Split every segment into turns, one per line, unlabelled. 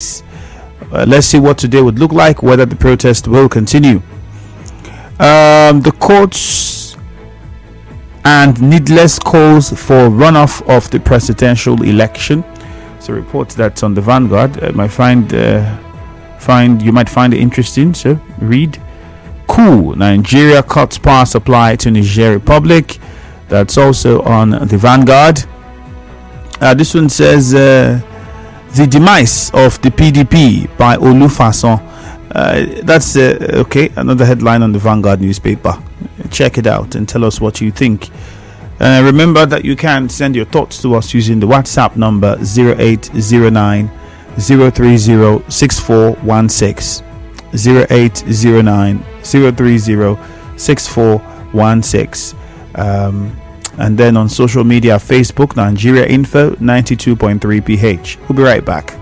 Let's see what today would look like, whether the protest will continue. The courts and needless calls for runoff of the presidential election. It's a report that's on the Vanguard. You might find it interesting. So read. Cool. Nigeria cuts power supply to Niger Republic. That's also on the Vanguard. This one says the demise of the PDP by Olufason. That's okay. Another headline on the Vanguard newspaper. Check it out and tell us what you think. Remember that you can send your thoughts to us using the WhatsApp number 0809 030 6416. 0809 030 6416. And then on social media, Facebook, Nigeria Info 92.3 PH. We'll be right back.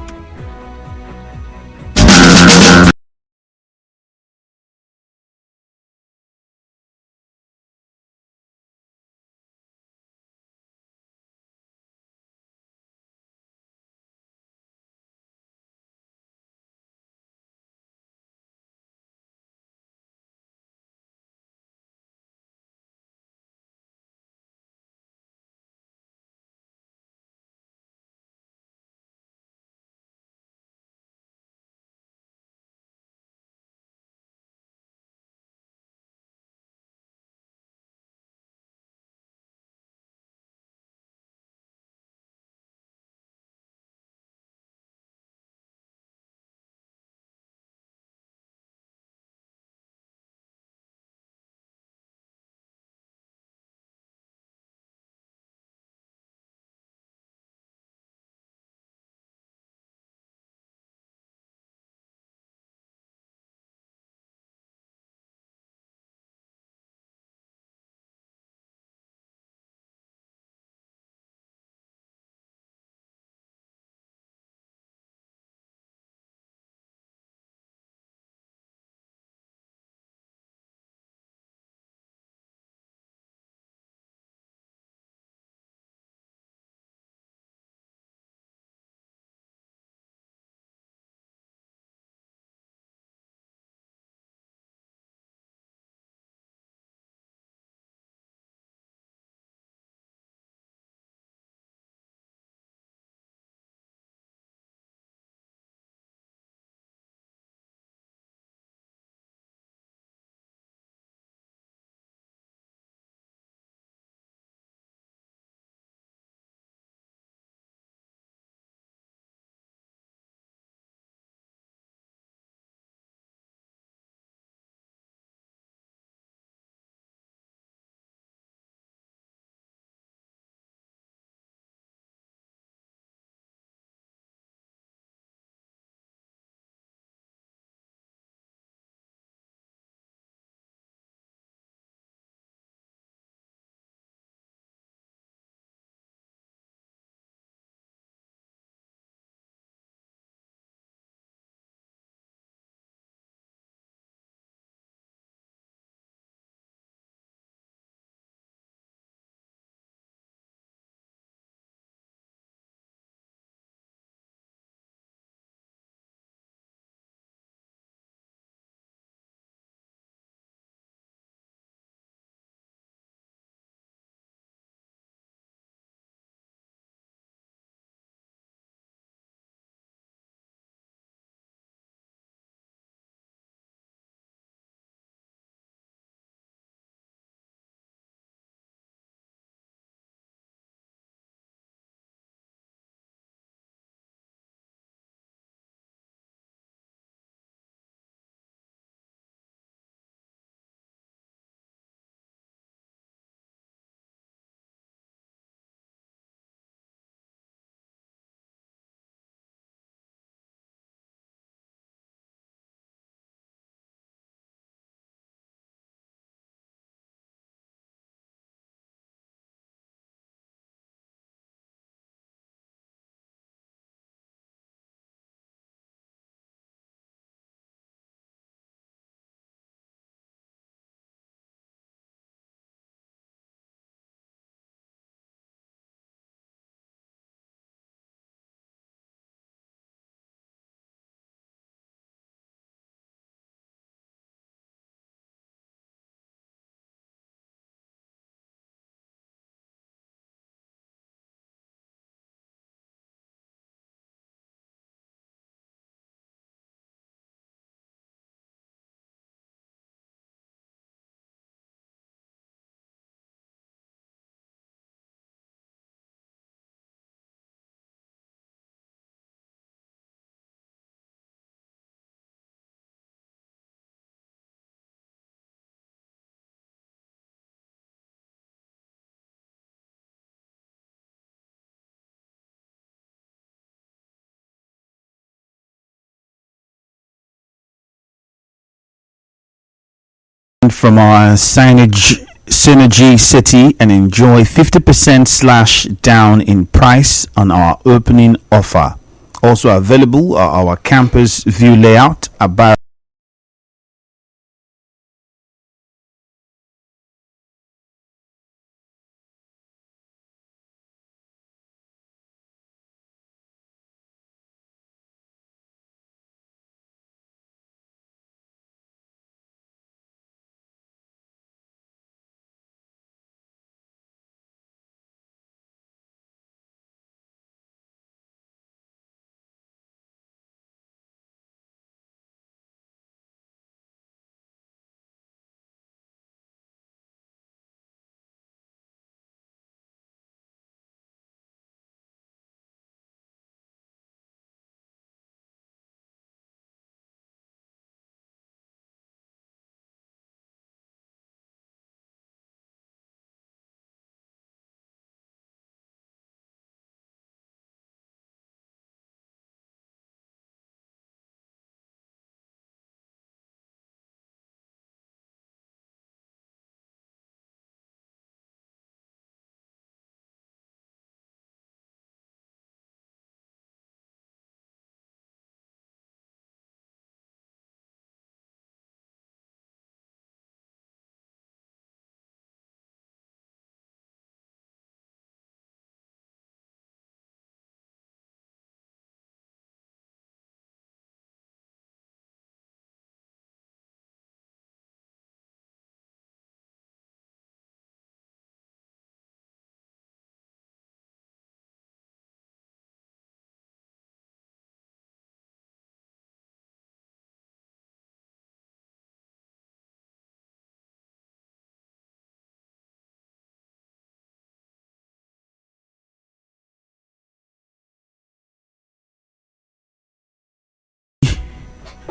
from our Synergy City and enjoy 50% slash down in price on our opening offer. Also available are our campus view layout about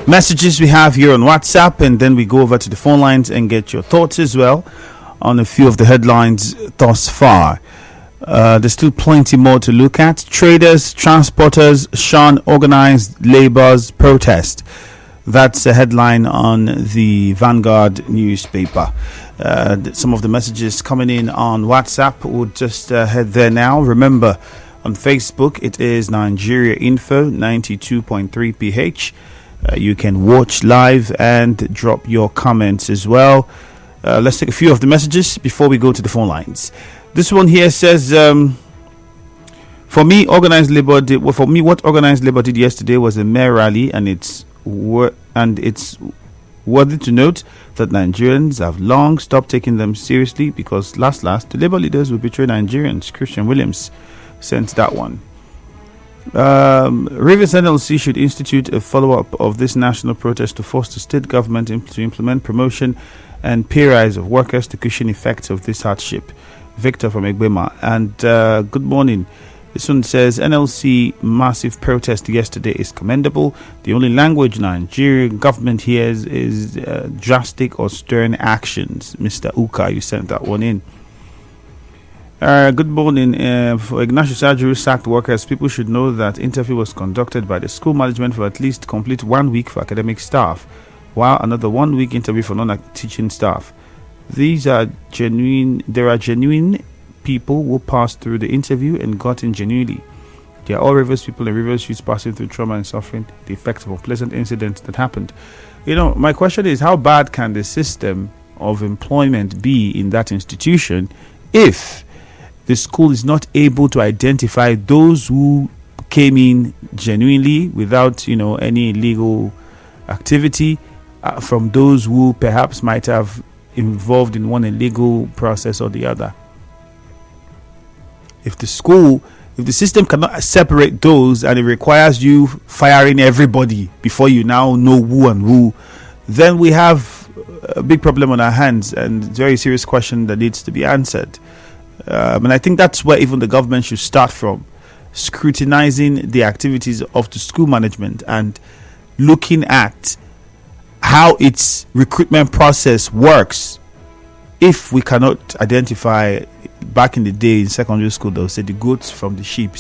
messages we have here on WhatsApp, and then we go over to the phone lines and get your thoughts as well on a few of the headlines thus far. There's still plenty more to look at. Traders, transporters shun organized labor's protest. That's a headline on the Vanguard newspaper. Some of the messages coming in on WhatsApp. We'll just head there now. Remember, on Facebook, it is Nigeria Info 92.3 PH. You can watch live and drop your comments as well. Let's take a few of the messages before we go to the phone lines. This one here says, for me, what organized labor did yesterday was a mere rally, and it's worthy to note that Nigerians have long stopped taking them seriously because last the labor leaders will betray Nigerians. Christian Williams sent that one. Rivers NLC should institute a follow-up of this national protest to force the state government to implement promotion and pay rise of workers to cushion effects of this hardship. Victor from Egbema. And good morning. This one says NLC massive protest yesterday is commendable. The only language Nigerian government hears is drastic or stern actions. Mr. Uka, you sent that one in. Good morning. For Ignatius Ajuru sacked workers, people should know that interview was conducted by the school management for at least complete 1 week for academic staff, while another 1 week interview for non-teaching staff. There are genuine people who passed through the interview and got in genuinely. They are all Rivers people and Rivers youths passing through trauma and suffering the effects of unpleasant incidents that happened. My question is, how bad can the system of employment be in that institution if the school is not able to identify those who came in genuinely without any illegal activity from those who perhaps might have involved in one illegal process or the other? If the system cannot separate those, and it requires you firing everybody before you now know who and who, then we have a big problem on our hands, and it's a very serious question that needs to be answered. And I think that's where even the government should start from, scrutinizing the activities of the school management and looking at how its recruitment process works. If we cannot identify, back in the day in secondary school, they'll say the goats from the sheep.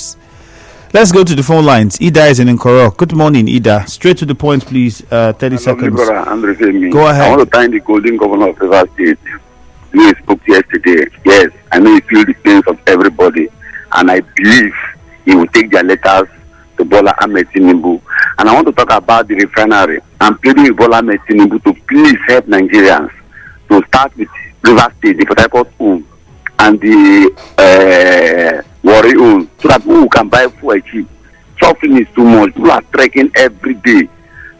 Let's go to the phone lines. Ida is in Nkoro. Good morning, Ida. Straight to the point, please. 30 seconds. Go ahead.
I want to thank the golden governor of Rivers State. He spoke yesterday. Yes, I know he feels the pains of everybody, and I believe he will take their letters to Bola Ahmed Tinubu. And I want to talk about the refinery. I'm pleading with Bola Ahmed Tinubu to please help Nigerians to start with Rivers State, the Port Harcourt own, and the Warri own, so that people can buy fuel cheap. Shopping is too much. People are trekking every day,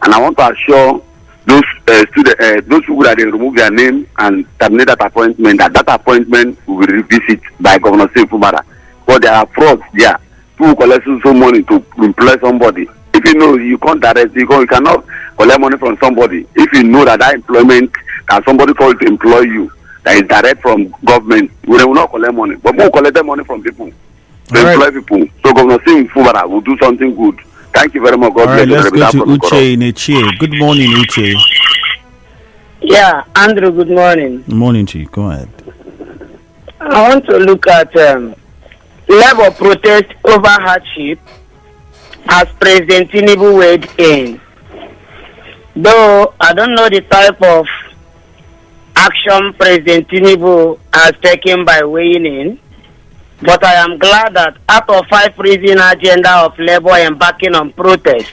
and I want to assure those those people that they remove their name and terminate that appointment. That appointment will be revisited by Governor Seif Umara. But there are frauds there. People collect so money to employ somebody. If you know you can't directly go, you cannot collect money from somebody. If you know that employment that somebody called to employ you, that is direct from government, we will not collect money. But we will collect money from people to employ people. So Governor Seif Umara will do something good. Thank you very much. God bless you.
Let's go to Uche in Echie. Good morning, Uche.
Yeah, Andrew, good morning.
Good morning to you. Go ahead.
I want to look at level protest over hardship as President Tinubu weighed in. Though I don't know the type of action President Tinubu has taken by weighing in, but I am glad that out of 5 reasons agenda of Labour embarking on protest,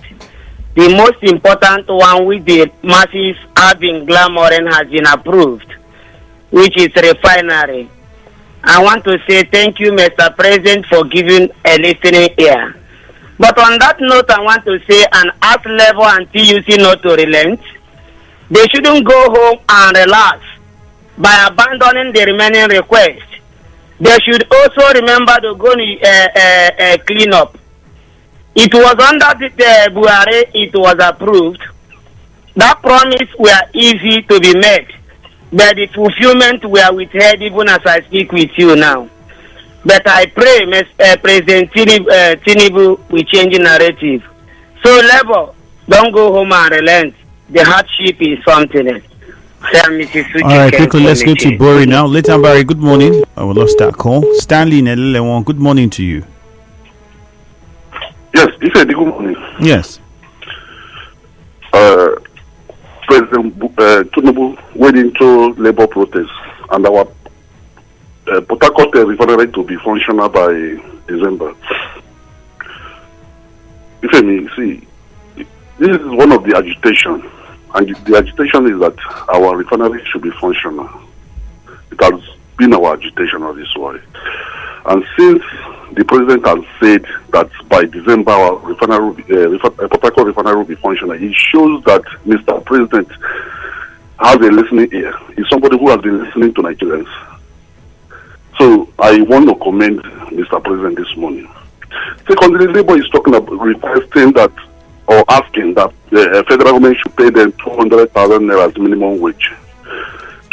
the most important one which the masses have been clamoring has been approved, which is refinery. I want to say thank you, Mr. President, for giving a listening ear. But on that note, I want to say and ask Labour and TUC not to relent. They shouldn't go home and relax by abandoning the remaining requests. They should also remember to go clean up. It was under the Buhari, it was approved. That promise were easy to be met, but the fulfillment were withheld even as I speak with you now. But I pray President Tinubu will change the narrative. So Labour, don't go home and relent. The hardship is something else.
All right, quickly, let's go to Bori now. Leighton Barry, good morning. I lost that call. Stanley Nelelewan, good morning to you.
Yes, you said good morning.
Yes.
President Tinubu went into labor protest, and our Port Harcourt refinery to be functional by December. See, this is one of the agitation. And the agitation is that our refinery should be functional. It has been our agitation all this while. And since the president has said that by December our refinery, Port Harcourt refinery will be functional, it shows that Mr. President has a listening ear. He's somebody who has been listening to Nigerians. So I want to commend Mr. President this morning. Secondly, Labour is talking about requesting that or asking that the federal government should pay them 200,000 naira as minimum wage.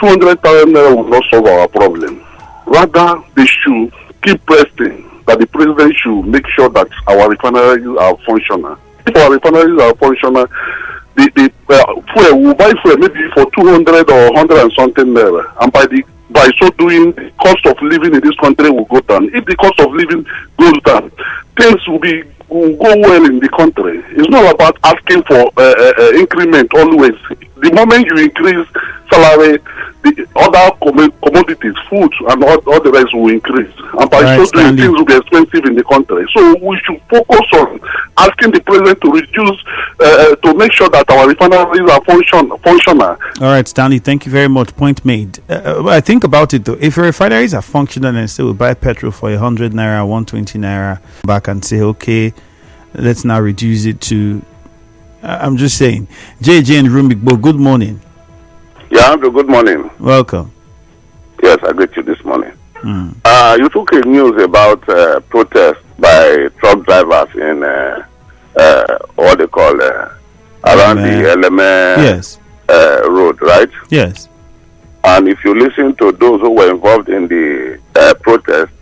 200,000 naira will not solve our problem. Rather, they should keep pressing that the president should make sure that our refineries are functional. If our refineries are functional, the fuel will buy fuel maybe for 200 or 100 and something naira, and by so doing, the cost of living in this country will go down. If the cost of living goes down, things will go well in the country. It's not about asking for increment always. The moment you increase salary, the other commodities, food, and all the rest will increase. And by so doing, things will be expensive in the country. So we should focus on asking the president to reduce, to make sure that our refineries are functional.
All right, Stanley, thank you very much. Point made. I think about it though. If your refineries are functional and still buy petrol for 100 naira, 120 naira, back and say, okay, let's now reduce it to. I'm just saying. JJ and Rumikbo, good morning.
Yeah, Andrew, good morning.
Welcome.
Yes, I greet you this morning. You took a news about protest by truck drivers in what they call around the Eleme road, right?
Yes.
And if you listen to those who were involved in the protest,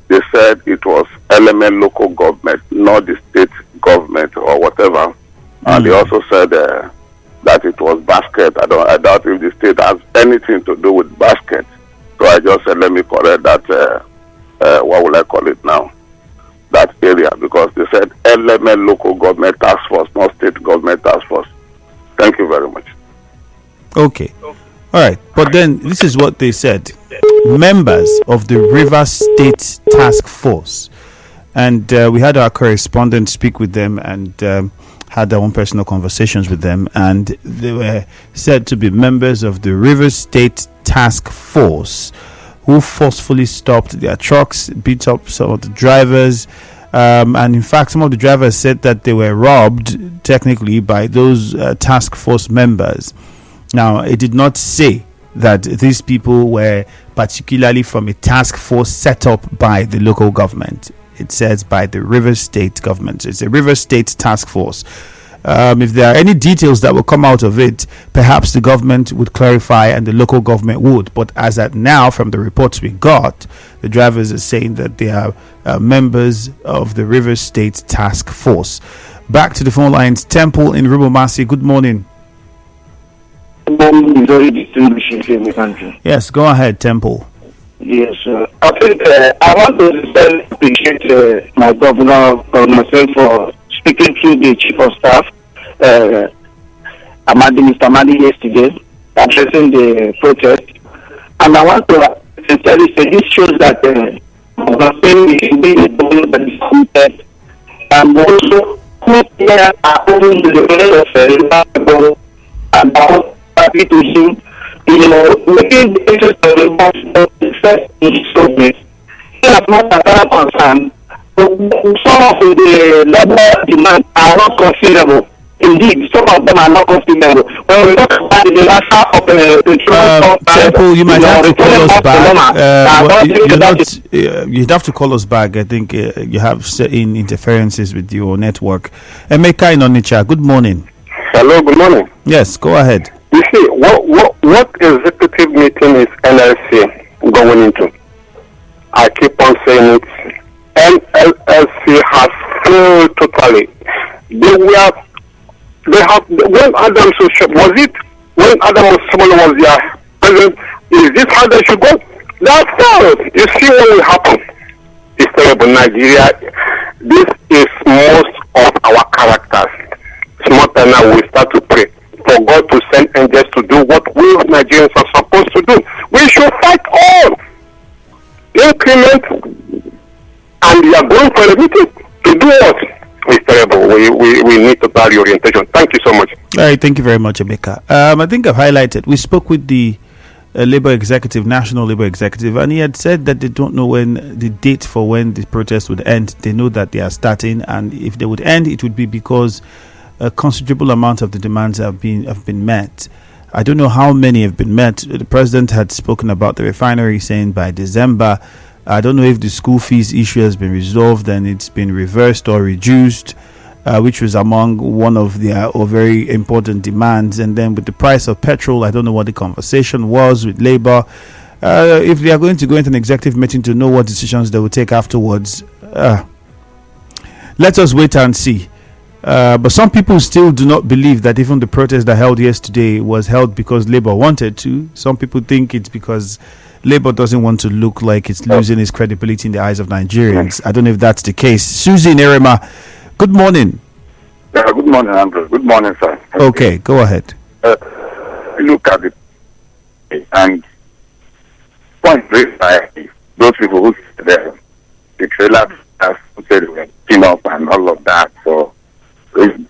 they said it was Eleme local government, not the state government or whatever. And they also said that it was basket. I doubt if the state has anything to do with basket. So I just said, let me correct that, what will I call it now?
that area because they said LML local government task force, not state government task force. Thank you very much.
Okay. All right. But then this is what they said. Members of the Rivers State Task Force. And we had our correspondent speak with them and had our own personal conversations with them. And they were said to be members of the Rivers State Task Force who forcefully stopped their trucks, beat up some of the drivers. And in fact, some of the drivers said that they were robbed technically by those task force members. Now, it did not say that these people were particularly from a task force set up by the local government. It says by the Rivers State government. It's a Rivers State task force. If there are any details that will come out of it, perhaps the government would clarify and the local government would. But as at now, from the reports we got, the drivers are saying that they are members of the Rivers State task force. Back to the phone lines. Temple in Rubomasi. Good morning.
Very distinguished in the country.
Yes, go ahead, Temple.
Yes, I think I want to appreciate my governor myself for speaking to the chief of staff, Mr. Amadi, yesterday, addressing the protest. And I want to tell you, this shows that Spain is being a government that is committed, and also who here are open to the way of about happy to him, making the interest of the first in his government. He has not a concern. Some of the labor demands are not considerable. Indeed, some of them are not considerable. When we talk about the disaster of the
Temple, you might have to call us back. You'd have to call us back. I think you have certain interferences with your network. Emeka in Onitsha, good morning.
Hello, good morning.
Yes, go ahead.
You see, what executive meeting is NLC going into? I keep on saying it. NLC has failed totally. When Adam Osumalo was their president, is this how they should go? That failed. You see what will happen. It's terrible. Nigeria, this is most of our characters. Small time now we start to pray for God to send angels to do what we Nigerians are supposed to do. We should fight all increment, and we are going for a meeting to do what? It's terrible. We need total reorientation. Thank you so much.
All right, thank you very much, Emeka. I think I've highlighted. We spoke with the Labour Executive, National Labour Executive, and he had said that they don't know when the date for when the protest would end. They know that they are starting, and if they would end, it would be because a considerable amount of the demands have been met. I don't know how many have been met. The president had spoken about the refinery, saying by December. I don't know if the school fees issue has been resolved and it's been reversed or reduced, which was among one of their very important demands. And then with the price of petrol, I don't know what the conversation was with Labour. If they are going to go into an executive meeting to know what decisions they will take afterwards, let us wait and see. But some people still do not believe that even the protest that held yesterday was held because Labour wanted to. Some people think it's because Labour doesn't want to look like it's losing its credibility in the eyes of Nigerians. I don't know if that's the case. Susie in Erema, good morning.
Good morning, Andrew. Good morning, sir.
Okay, go ahead.
Look at it, and point raised by those people who sit there, the trailer have said we are picking up and all of that. So the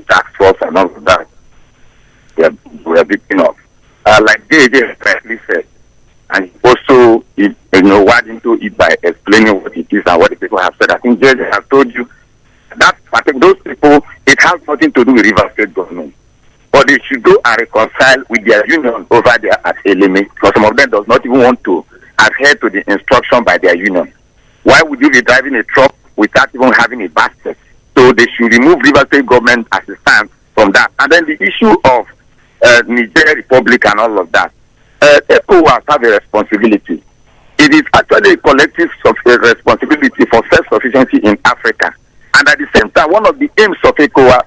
tax force and all of that, we are picking up. Like JJ correctly said, and also wade into it by explaining what it is and what the people have said. I think JJ has told you that I think those people, it has nothing to do with Rivers State government, but they should go and reconcile with their union over there at Eleme, because some of them does not even want to adhere to the instruction by their union. Why would you be driving a truck without even having a basket? So they should remove Rivers State government as it stands from that. And then the issue of Niger Republic and all of that. ECOWAS have a responsibility. It is actually a collective responsibility for self-sufficiency in Africa. And at the same time, one of the aims of ECOWAS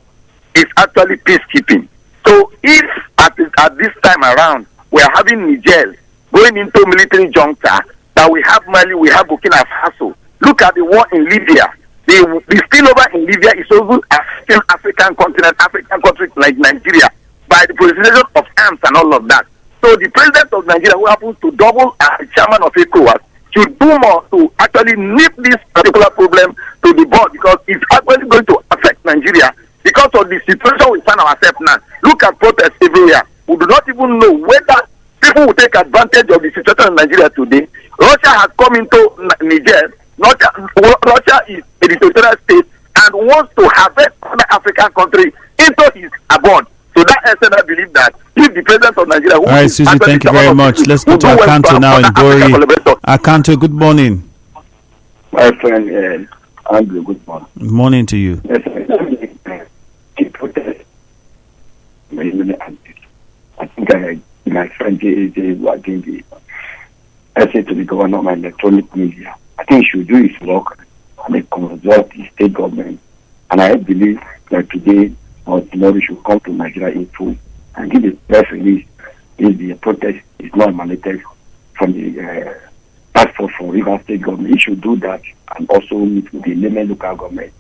is actually peacekeeping. So if at this time around, we are having Niger going into military junta, that we have Mali, we have Burkina Faso, Look at the war in Libya. The spillover in Libya is also affecting African countries like Nigeria by the proliferation of arms and all of that. So the president of Nigeria, who happens to double as the chairman of ECOWAS, should do more to actually nip this particular problem to the bud, because it's actually going to affect Nigeria because of the situation we find ourselves now. Look at protests everywhere. We do not even know whether people will take advantage of the situation in Nigeria today. Russia has come into Niger. Russia is a dictatorial state and wants to harvest other African countries into his abode. So that extent, I believe that if the president of Nigeria...
All right, Susie, thank you very much. Let's go to Akanto now in Gori. Akanto, good morning.
My friend, Andrew, good morning.
Good morning to you.
Yes, the protest. I think my friend J.A. was doing the essay to the governor of my electronic media. I think he should do his work and consult the state government. And I believe that today or tomorrow should come to Nigeria in full and give a press release if the protest is not emanated from the task force for River State government. He should do that and also meet with the Lemon local government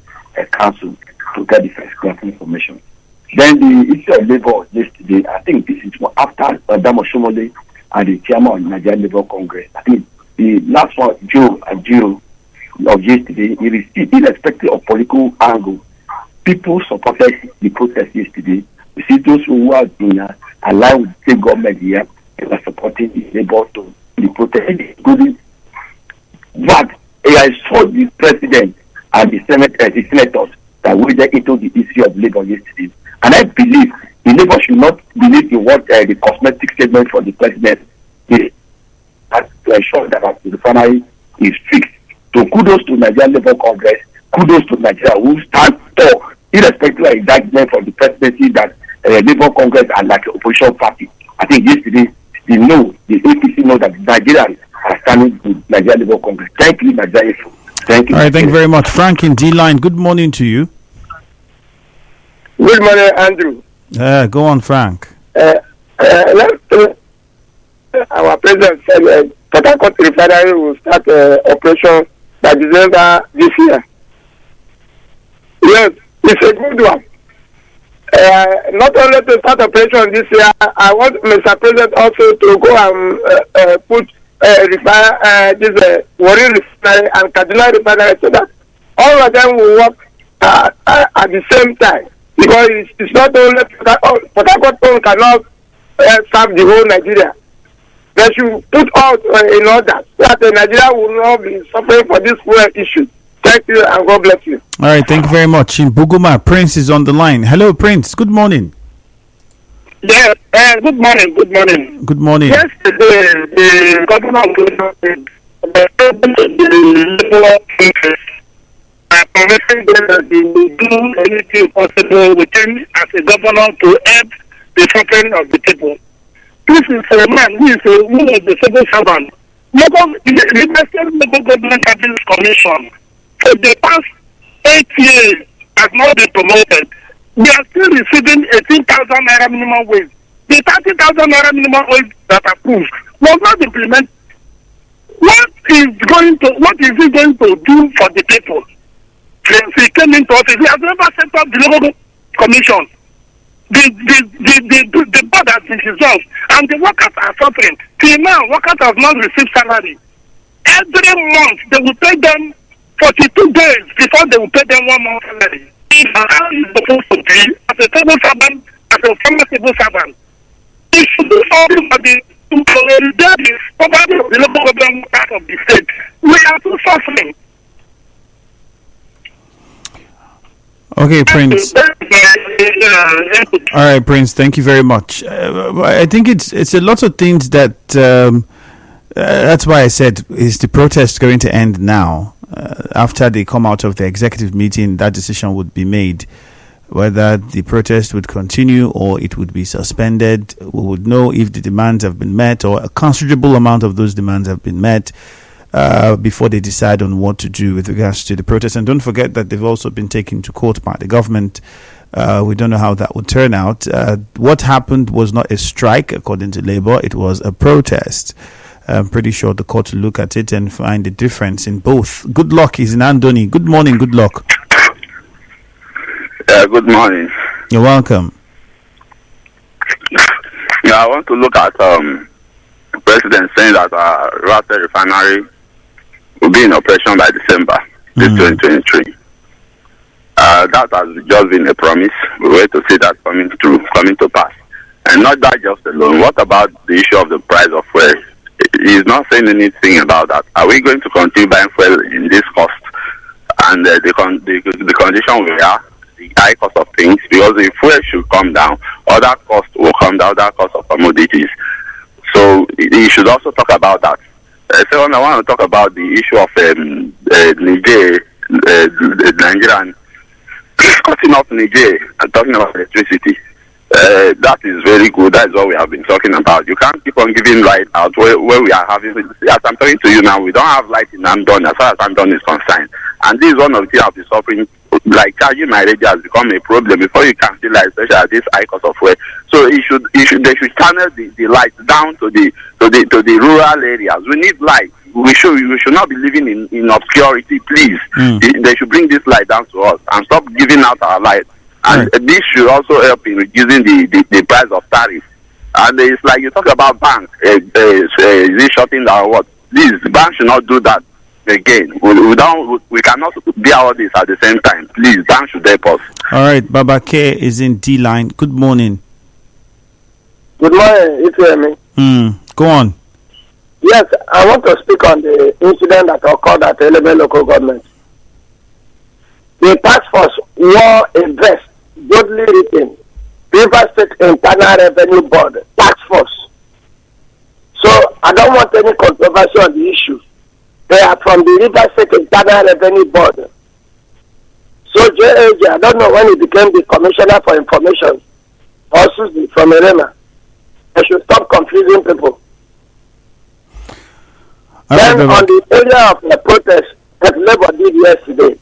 council to get the first class information. Then the issue of labor yesterday, I think this is after Madam Oshomole and the chairman of the Nigerian Labour Congress. I think the last one, Joe of yesterday, he received, irrespective of political angle, people supported the protest yesterday. You see those who are in alliance with the state government here, they were supporting the labor to the protest, including that I saw the president and the senators that waded into the issue of labor yesterday. And I believe the labor should not believe in what the cosmetic statement for the president is, to ensure that the refinery is fixed. So kudos to Nigerian Labour Congress, kudos to Nigeria who stand tall, irrespective of indictment from the presidency that Labour Congress are like opposition party. I think yesterday the APC know that Nigerians are standing with Nigerian Labour Congress. Thank you, Nigeria. Thank you.
All right, thank you very much. Frank in D-Line, good morning to you.
Good morning, Andrew.
Go on, Frank.
Our president said Port Harcourt Refinery will start operation by December this year. Yes, it's a good one. Not only to start operation this year, I want Mr. President also to go and put this Warri Refinery and Kaduna Refinery so that all of them will work at the same time. Because it's not only Port Harcourt cannot serve the whole Nigeria. They should put out in order so that Nigeria will not be suffering for this fuel issue. Thank you and God bless you.
All right, thank you very much. In Buguma, Prince is on the line. Hello, Prince. Good morning.
Yeah, good morning. Good morning.
Good morning.
Yesterday, the governor of promising that they will do anything possible within as a governor to help the suffering of the people. This is a man who is the civil servant. The State Local Government Service Commission for the past 8 years has not been promoted. They are still receiving 18,000 naira minimum wage. The 30,000 naira minimum wage that approved was not implemented. What is he going to do for the people? Since he came into office, he has never set up the local commission. The board has been dissolved and the workers are suffering. Till now, workers have not received salary. Every month they will pay them 42 days before they will pay them 1 month salary. How is supposed to be as a civil servant, as a former civil servant? It should be everybody to consolidate the poverty of the local government part of the state. We are too suffering.
Okay, Prince. All right, Prince. Thank you very much. I think it's a lot of things that. That's why I said, is the protest going to end now? After they come out of the executive meeting, that decision would be made whether the protest would continue or it would be suspended. We would know if the demands have been met or a considerable amount of those demands have been met before they decide on what to do with regards to the protest. And don't forget that they've also been taken to court by the government. We don't know how that would turn out. What happened was not a strike, according to Labour. It was a protest. I'm pretty sure the court will look at it and find the difference in both. Good luck is in Andoni. Good morning, good luck.
Good morning.
You're welcome.
Yeah, I want to look at the president saying that Rata refinery will be in operation by December 2023. That has just been a promise. We wait to see that coming to pass. And not that just alone. What about the issue of the price of fuel? He's not saying anything about that. Are we going to continue buying fuel in this cost? And the condition we are, the high cost of things, because the fuel should come down, other costs will come down, other costs of commodities. So he should also talk about that. Second, I want to talk about the issue of Niger, Nigerian cutting off Niger and talking about electricity. That is very good. That is what we have been talking about. You can't keep on giving light out where we are having. As I'm talking to you now, we don't have light in Amdon as far as Amdon is concerned. And this is one of the things I've been suffering. Like charging my radio has become a problem before you can see light, especially at this high cost of fuel. So they should channel the light down to the rural areas. We need light. We should not be living in obscurity, please. They should bring this light down to us and stop giving out our light. And this should also help in reducing the price of tariff. And it's like you talk about banks, is it shutting down or what? Please, the bank should not do that again. We cannot bear all this at the same time. Please, bank should help us.
All right, Baba K is in D line. Good morning.
Good morning, if you hear me.
Go on.
Yes, I want to speak on the incident that occurred at Eleme local government. The task force wore a vest boldly written River State Internal Revenue Board task force. So I don't want any controversy on the issue. They are from the River State Internal Revenue Board. So JAG, I don't know when he became the Commissioner for Information, or Susie from Elema. They should stop confusing people. Then on the area of the protest that Labour did yesterday,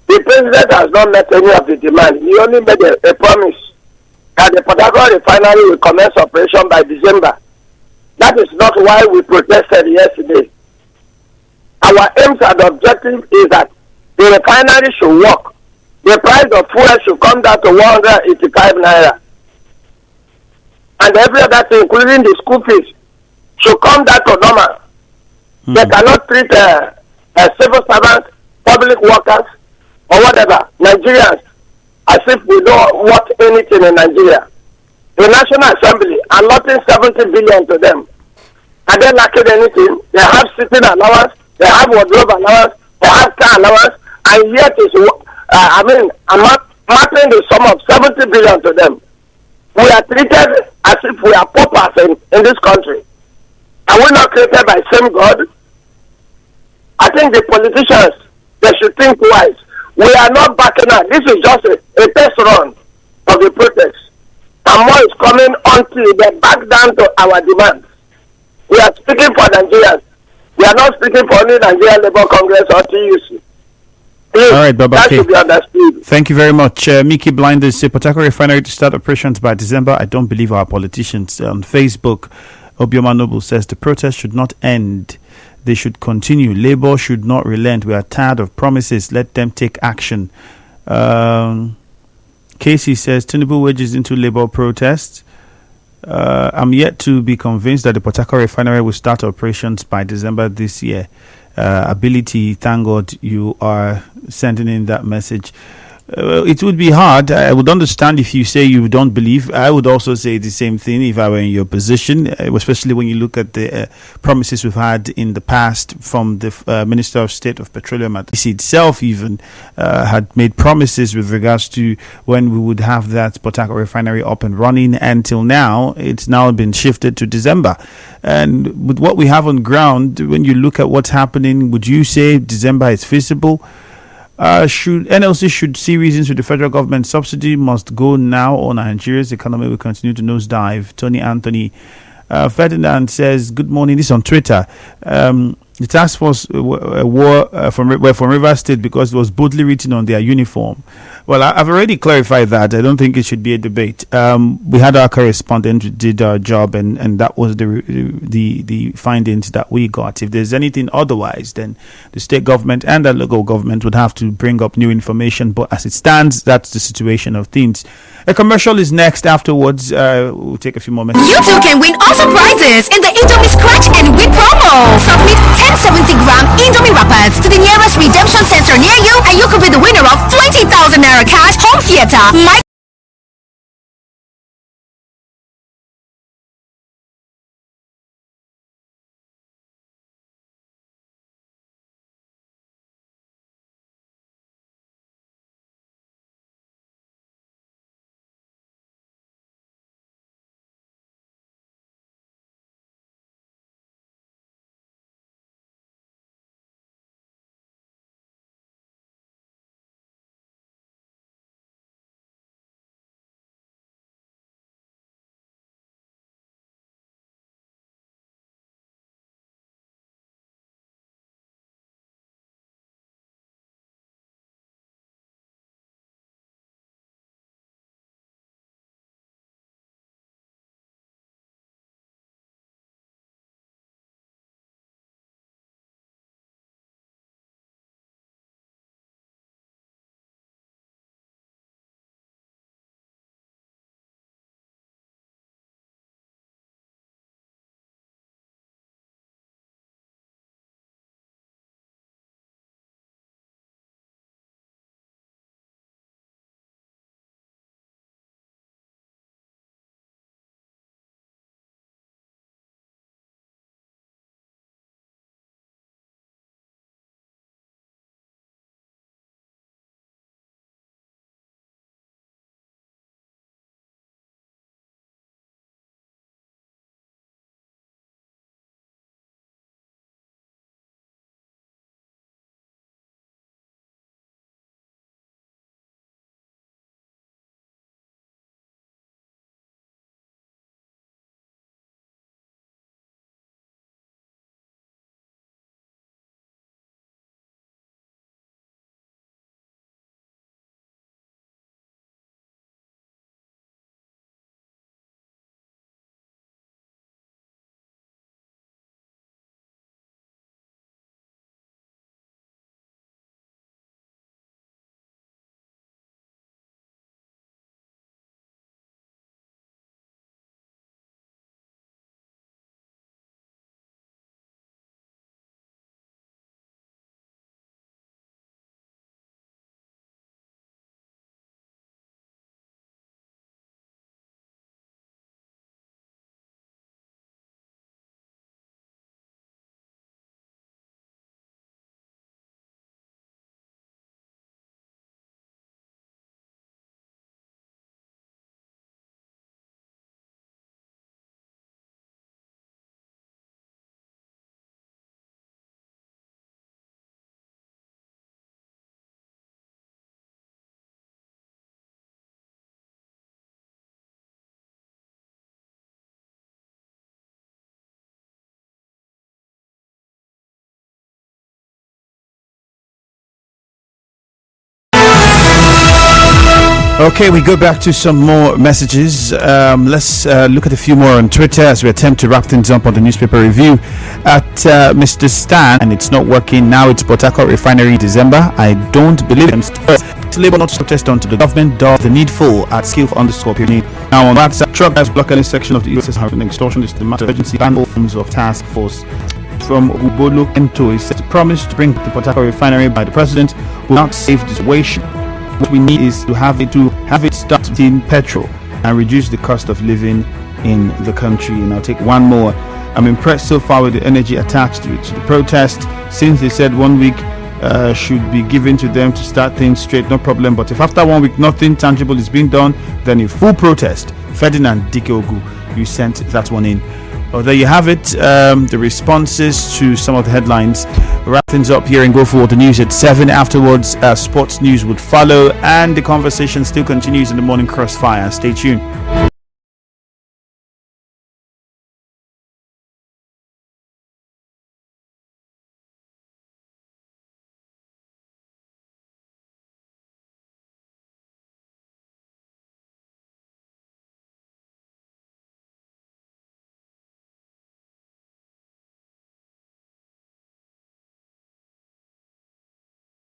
the president has not met any of the demands. He only made a promise that the Port Harcourt refinery will commence operation by December. That is not why we protested yesterday. Our aims and objective is that the refinery should work. The price of fuel should come down to 185 naira. And every other thing, including the school fees, should come down to normal. They cannot treat civil servants, public workers, or whatever, Nigerians, as if we don't want anything in Nigeria. The National Assembly allotting 70 billion to them. Are they lacking anything? They have sitting allowance, they have wardrobe allowance, they have car allowance, and yet I'm not mapping the sum of 70 billion to them. We are treated as if we are paupers in this country. Are we not created by same God? I think the politicians, they should think twice. We are not backing out. This is just a test run of the protest. And more is coming until they back down to our demands. We are speaking for Nigerians. We are not speaking for only Nigerian Labour Congress or TUC. Please,
all right, Baba
that
K.
should be understood.
Thank you very much. Mickey Blinders say Port Harcourt refinery to start operations by December. I don't believe our politicians. On Facebook, Obioma Noble says the protest should not end. They should continue. Labour should not relent. We are tired of promises. Let them take action. Casey says Tinubu wedges into Labour protests. I'm yet to be convinced that the Port Harcourt refinery will start operations by December this year. Ability, thank God you are sending in that message. It would be hard. I would understand if you say you don't believe. I would also say the same thing if I were in your position, especially when you look at the promises we've had in the past from the Minister of State of Petroleum. Itself even had made promises with regards to when we would have that Port Harcourt refinery up and running. Until now, it's now been shifted to December. And with what we have on ground, when you look at what's happening, would you say December is feasible? NLC should see reasons with the federal government subsidy must go now or Nigeria's economy will continue to nosedive. Tony Anthony Ferdinand says, good morning. This is on Twitter. The task force were from Rivers State because it was boldly written on their uniform. Well, I've already clarified that. I don't think it should be a debate. We had our correspondent who did our job, and that was the findings that we got. If there's anything otherwise, then the state government and the local government would have to bring up new information. But as it stands, that's the situation of things. A commercial is next. Afterwards, we'll take a few moments.
You too can win awesome prizes in the Indomie Scratch and Win promo. Submit 10 70-gram Indomie wrappers to the nearest redemption center near you, and you could be the winner of 20,000 Naira cash, home theater,
Okay, we go back to some more messages. Let's look at a few more on Twitter as we attempt to wrap things up on the newspaper review. At Mr. Stan, and it's not working now. It's Port Harcourt Refinery, December. I don't believe them. Labour not to protest until the government does the needful at skill_period. Now on WhatsApp, truck guys block any section of the ESS having extortion is the matter of urgency. Ban all forms of task force. From Ubolo Ento, he said, promise to bring the Port Harcourt Refinery by the president will not save the situation. What we need is to have it start in petrol and reduce the cost of living in the country. And I'll take one more. I'm impressed so far with the energy attached to the protest, since they said 1 week should be given to them to start things straight, no problem. But if after 1 week nothing tangible is being done, then a full protest. Ferdinand Dikeogu, you sent that one in. Oh, there you have it. The responses to some of the headlines. Wrap things up here and go for the news at 7. Afterwards, sports news would follow, and the conversation still continues in the morning crossfire. Stay tuned.